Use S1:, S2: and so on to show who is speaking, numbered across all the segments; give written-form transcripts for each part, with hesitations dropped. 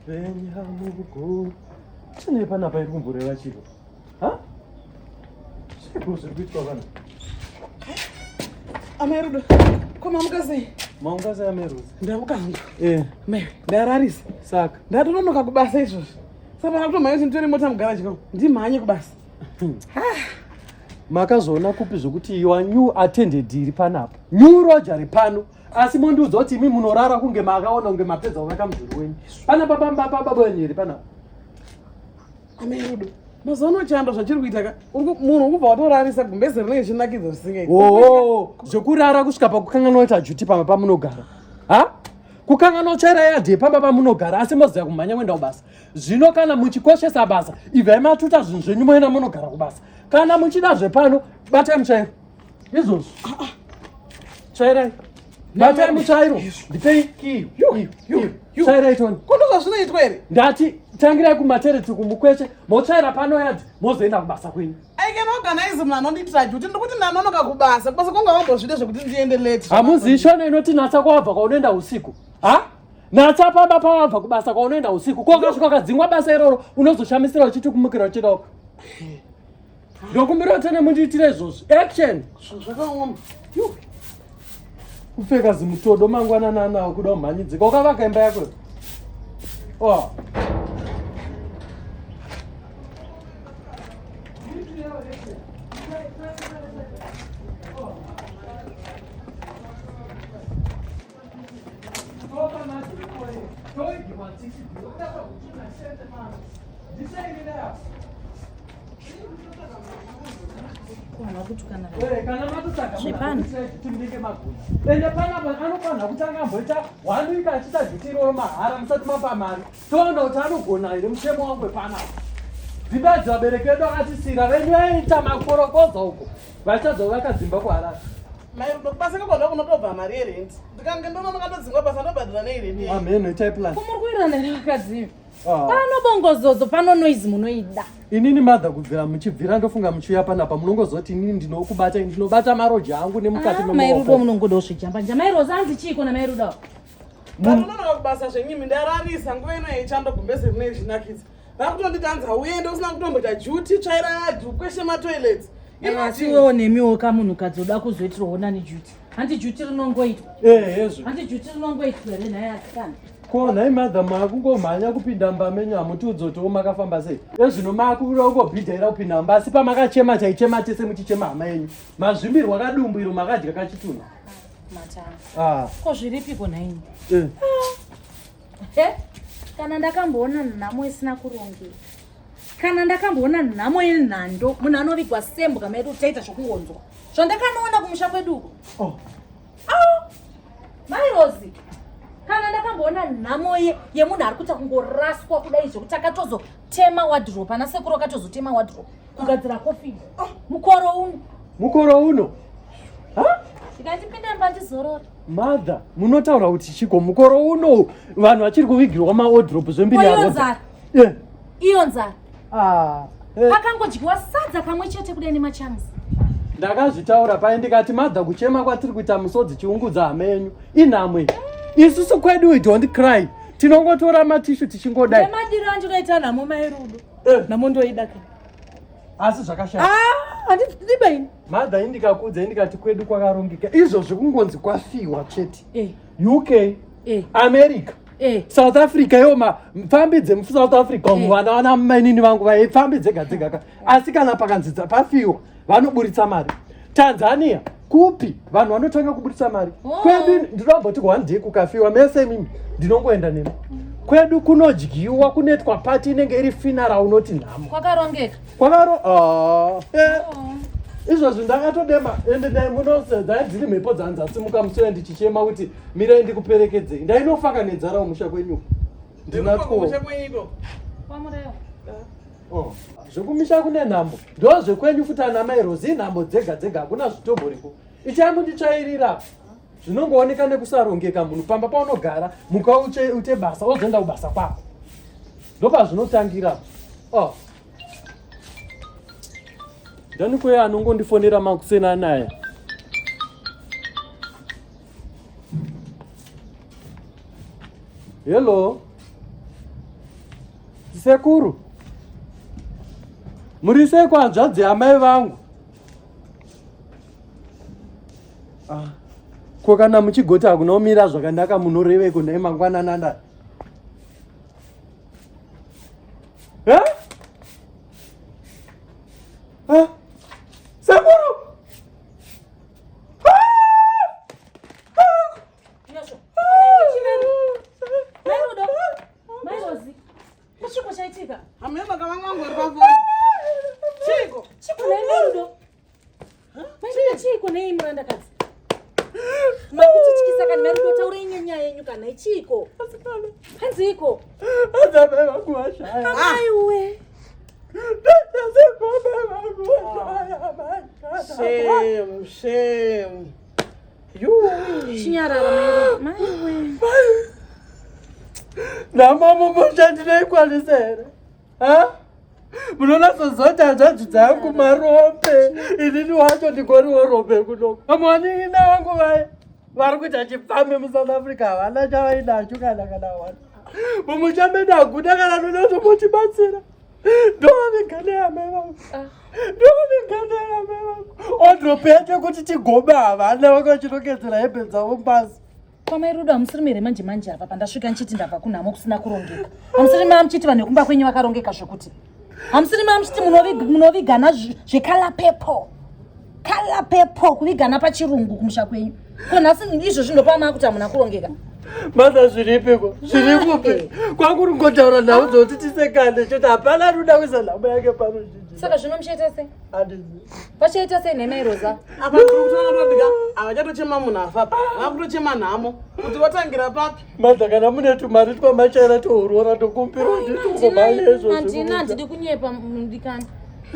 S1: Venyamugo. Chine panapa iri kumboreva chiro. Ha? Zviko zviri kuitwa vanhu.
S2: Amerudo. Koma mukazei.
S1: Maungaza Amerudo.
S2: Ndamuka hangu.
S1: Me.
S2: Ndararisa.
S1: Saka.
S2: Ndatononoka kubasa izvozvo. Saka ndakutoma yose nditori mota mugaraji kwangu. Ndimhanye kubasa.
S1: Makazoona kupi zvokuti you are new attended iri panapa. New Roger ri pano. Asi mondiudza kuti imi munorara kunge makaona kunge mapedza kuvaka mudhuri wenyu. Panapa baba wenyu iri panapa.
S2: Amerudo. Mazono chando zvachiri kuita ka. Munhu ukubva watorarisa gumbeze rinenge chinakidza zvisingaiti.
S1: Zvokurara kusvika pakukanganwa kuti ajuti pamba pamunogara. Ha? Kukanganwa kuchaira yadhe pamba pamunogara asi moziva kumhanya kuenda kubasa. Zvino kana muchikoshesa basa, ibvai matuta zvinhu zvenyu moenda munogara kubasa. Kana muchida zvepano, batai muchairo. Izvozvo. Chairai. Batai muchairo. Ndipei kiyo. Chairai toni.
S2: Kundozva zvinoitwa here?
S1: Ndati tangirai kumatereti kumukweshe, mochaira pano yadhe, mozoenda kubasa kwenyu.
S2: Aike maorganize munhu anonditira juti ndikuti ndanonoka kubasa kwanga wambozvide zvekuti ndiende late.
S1: Hamuzivi shona inoti natsa kwabva kwaunoenda usiku. Ha? Natsa pamba pawabva kubasa kwaunoenda usiku. Kwakasvika kadzingwa basa iroro unozoshamisira uchiti kumukira uchida. Ndokumbira tene mundiitire izvozvo. Action.
S2: Zvakaoma.
S1: Kupfeka zimutodo mangwanana nawo kuda kumhanyidzika. Wakavaka imba yako.
S3: Zvepano
S1: ende panapa anofanira kutanga amboita wanuika achita zvitiroro mahara musati mapa mari toona kuti anogona here mutemo wangu wepanapa. Dzibadzi vabereki vedu akatisira venyu vaita makorokoza uko vachadzovaka dzimba kuharara.
S2: Mairudo kubasa kwakwada kunotobva mari yerenti. Ndikange ndononoka todzingwa basa ndobhadhira neirenti.
S1: Ameno itai plan.
S3: Kumurikuirana nevakadziva. Pano bongozodzo pano noizi munoida.
S1: Inini madha kubvira muchibvira ndofunga muchiuya panapa munongozoti inini ndinokubata ndinobata maroja angu nemukati
S3: memaoko. Mairudo munongoda kusvijamba njamba. Mairozi anzi chiko naMairudo.
S2: Ndanonoka kubasa zvenyimi ndararisa nguva ino yeichandogumbeze rinenge chinakidza. Vakutonditi uende usina kutomboita juti tsvaira yadhu kweshe matoilets.
S3: Asiwewo nemiwo kamunhukadzi uda kuzoitirawo nani juti. Handi juti rinongoitwa. Handi juti rinongoitwa here naye asikana.
S1: Ko nhai madha makungomhanya kupinda mba menyu hamutiudza kuti makafamba sei. Ezvino makuda kungobhidhaira kupinda mba asi pamakachema chaichema tese muchichema hama yenyu. Mazvimbirwa kadumbu iro makadya kachitunha.
S3: Matanga. Ko zviripiko naini? Kana ndakamboona nhamo isina kurongeka. Kana ndakamboona nhamo yenhando munhu anovigwa sembo kama yedu taita zvokungonzwa. Zvandakanoona kumusha kweduko. Mairozi. Kana ndakamboona nhamo yemunhu ari kuita kungoraswa kudai zvokuti akatozotema wardrobe ana sekuru akatozotema wardrobe kugadzira kofi.
S1: Mukoro uno.
S3: Ndikatipinda mba ndizorora.
S1: Madha, munotaura kuti chiko mukoro uno vanhu vachiri kuvigirwa mawardrobe zvembiri
S3: yaro. Iyo nzara. Pakangodyiwa sadza kamwe chete kudai nemachanzi.
S1: Ndakazvitaura paye ndikati madha kuchema kwatiri kuita musodzi chiungudza hama yenyu inhamwe. Isusu kwedu we don't cry. Tinongotora matishu tichingodai.
S3: Nemadiro andinoita nhamo Mairudo. Nhamo ndoida ka.
S1: Asi zvakashata.
S3: Handibaini.
S1: Madha indikakudza indikati kwedu kwakarongeka. Izvozvo kungonzi kwafiwa chete. UK, America, South Africa yoma mfambidze mu South Africa vana mainini vangu vaifambidze gadzega. Asi kana pakanzidza pafiwa vanoburitsa mari. Tanzania kupi vanhu vanotanga kuburitsa mari. Kwedu ndinoboti one day kukafiwa mese mimi ndinongoenda nemi. Kwedu kunodyiwa kunetwa party inenge iri funeral unoti nhamo.
S3: Kwakarongeka.
S1: Izvozvo ndakatodema ende dai munosedza dziri mhepo dzanzasimuka musoya ndichichema kuti mirai ndikuperekedzei. Ndainofaka nedzara umusha kwenyu. Ndinatwo. Zvekumisha kune nhambo. Ndo zvekwenyu futi ana Mairozi nhambo dzega dzega hakuna zvitomboriko. Ichamunditsvairira. Zvinongooneka nekusarongeka munhu pamba paunogara muka ute basa wozoenda kubasa kwako. Ndopa zvinotangira. Ndani kweya anongondifonera makusena naye. Hello. Sekuru. Murise kwa hanzvadzi amai vangu. Ko kana muchigota hakuna kumira zvakanaka munoreve kuna mangwanana nda. Sekuru.
S2: Shame.
S1: Namama mushandire ikwanisere. Munona sozota hanzvadzi dzangu marombe. Inini wacho ndingoriwo rombe kuno. Amwanina wangu vaya. Vari kuita chipfambe muSouth Africa havana chavainacho kana wana. Mumuchambe Akuna kana nonacho muchibatsira. Ndovigane amai vangu. Ondropete kuti tigome havana vakachirongedzera hembe dzavo mbasi.
S3: Kwamai Rudo hamusiri mere manje apa pandasvika nchiti ndabva kunhamo kusina kurongeka. Hamusiri muchiti vanhu vekumba kwenyu vakarongeka zvokuti. Hamusiri muchiti munovigana zvekala pepo. Kala pepo kuvigana pachirungu kumusha kwenyu. Ko nhasi izvo zvindopa kuti hamuna kurongeka.
S1: Masa zviripiko? Zvirikupi? Kwanguri ngotaura nhau dzoti tisekane choti hapana Ruda kuisa nhamo yake paruzhinji.
S3: Saka zvino muchaita sei?
S1: Handizi.
S3: Vachaita sei nhema iroza?
S2: Apa ndikutodika havachatochema munhu afa pa. Vakutochema nhamo. Kuti vatangira papi?
S1: Masa kana mune tumari twamachaira tourora tokumbira nditungomaiezvo.
S3: Handina handidi kunyepa mudikani.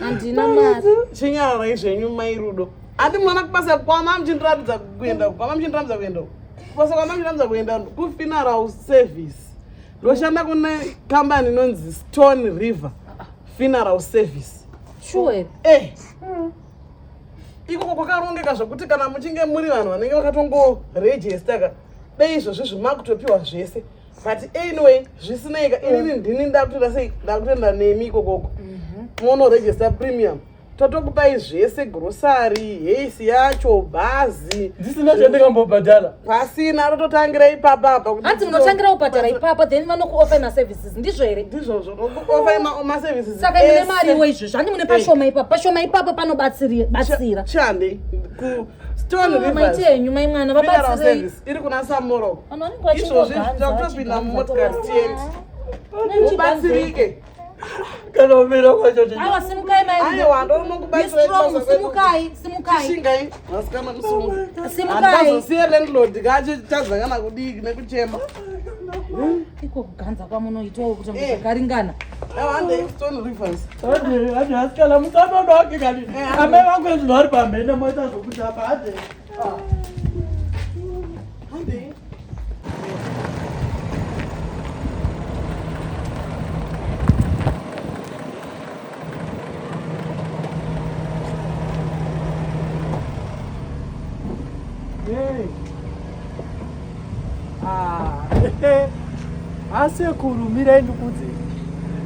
S3: Handina mari.
S2: Chinyararai zvenyu mai Rudo. Handi mwana kubasa kwama muchindiratidza kuenda kwama muchindiratidza kuenda. Kubasa kwama muchindiratidza kuenda kufuneral service. Ndoshanda kune kambani inonzi Stone River Funeral Service.
S3: Sure.
S2: Ikoko kwakarongeka zvokuti kana muchinge muri vanhu vanenge vakatongoregistaka dei izvozvo zvimakutopiwa zvese. But anyway, zvisineika inini ndini ndakutoenda sei ndakutoenda nemi ikokoko. Monoregister premium. Totokupai zvese grocery, haisi yacho, bhazi.
S1: Ndisina chandingambobhadhara.
S2: Pasina rototangira ipapa.
S3: Hanzi munotangira kubhadhara ipapa then vanokuoffer maservices ndizvo here?
S2: Ndizvozvo nokuoffer maservices.
S3: Saka mune mari iwe izvozvo handi mune pashoma ipapa. Pashoma ipapa panobatsira.
S2: Chande ku Stone River.
S3: Maite yenyu mai mwana vabatsirei.
S2: Iri kuna Samoro.
S3: Vanhu vanenge vachingoganza.
S2: Izvozvo zvakutopinda mumotokari tiende. Ubatsirike.
S1: Kana umira kwacho ndi.
S3: Aiwa simukai mai.
S2: Aiwa ndonokubatsira
S3: ipasa. Simukai.
S2: Chishingai. Masikana kusimuka.
S3: Simukai.
S2: Andazosiya landlord gacho chadzakana kudiki nekuchema.
S3: Iko kuganza kwamunoitawo kuti muzvakaringana.
S2: Aiwa hande Stone Rivers.
S1: Hande asikala musanono wake kani. Amai vangu ezvinhu vari pamhene moita zvokuti apa hande.
S2: Hande.
S1: Asekuru mirai ndikudze.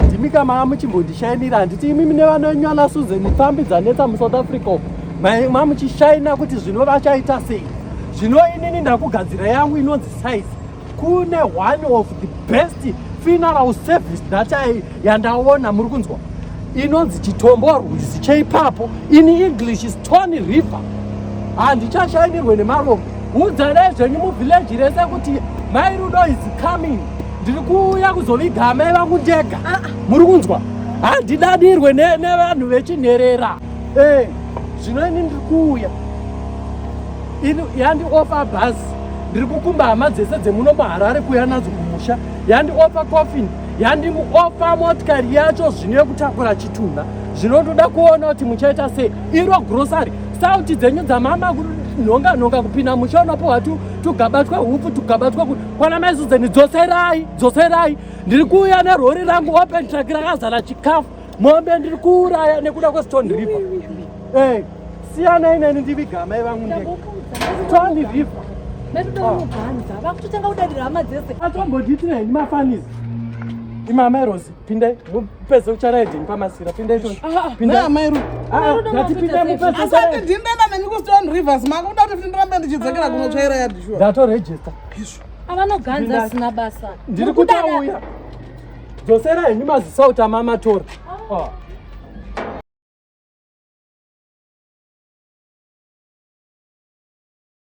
S1: Ndimi kama muchimbondishainira handiti imi nevanonywana Susan pfambi dzanetsa muSouth Africa. Mamuchishaina kuti zvino vachaita sei. Zvino inini ndakugadzira yangu inonzi size. Kune one of the best funeral service yandaona muri kunzwa. Inonzi chitombo rwizi cheipapo. In English Stone River. Handichashainirwe nemarombo. Udzanai zvenyu muvillage rese kuti mai Rudo is coming. Ndiri kuuya kuzoviga amai vangu ndega. Muri kunzwa? Handidadirwe nevanhu vechinherera. Zvino ini ndiri kuuya. Yandi offer bus. Ndiri kukumba hama dzese dzemuno muHarare kuuya nadzo kumusha. Yandi offer coffin. Yandi offer motikari yacho zvino yekutakura chitunha. Zvinotoda kuona kuti muchaita sei. Iro grocery. Sauti dzenyu dzamama nhonga kupinda musha unopiwa tugaba twehupfu tugaba kwana mai Susan dzoserai. Ndiri kuuya nerori rangu open truck rakazara chikafu. Mombe ndiri kuuraya nekuda kweStone River. Siyana ineni ndiviga amai vangu ndega. Stone River.
S3: Vanoganza vakutotanga kudadira hama dzese.
S1: Atomboditira henyu mafanizi. Imamairosi, pindai mupedze kucharaidhini pamasira. Pindai toni.
S2: Neamairu.
S1: Ngatipindai mupedze
S2: Asati ndinenda nemi kuStone Rivers makuda kuti ndirambe ndichidzakira kunotsvaira yadhishuwa.
S1: ndatorejista.
S3: Avanoganza sina basa.
S1: Ndiri kutauya. Dzosera henyu maziso kuti amamatora.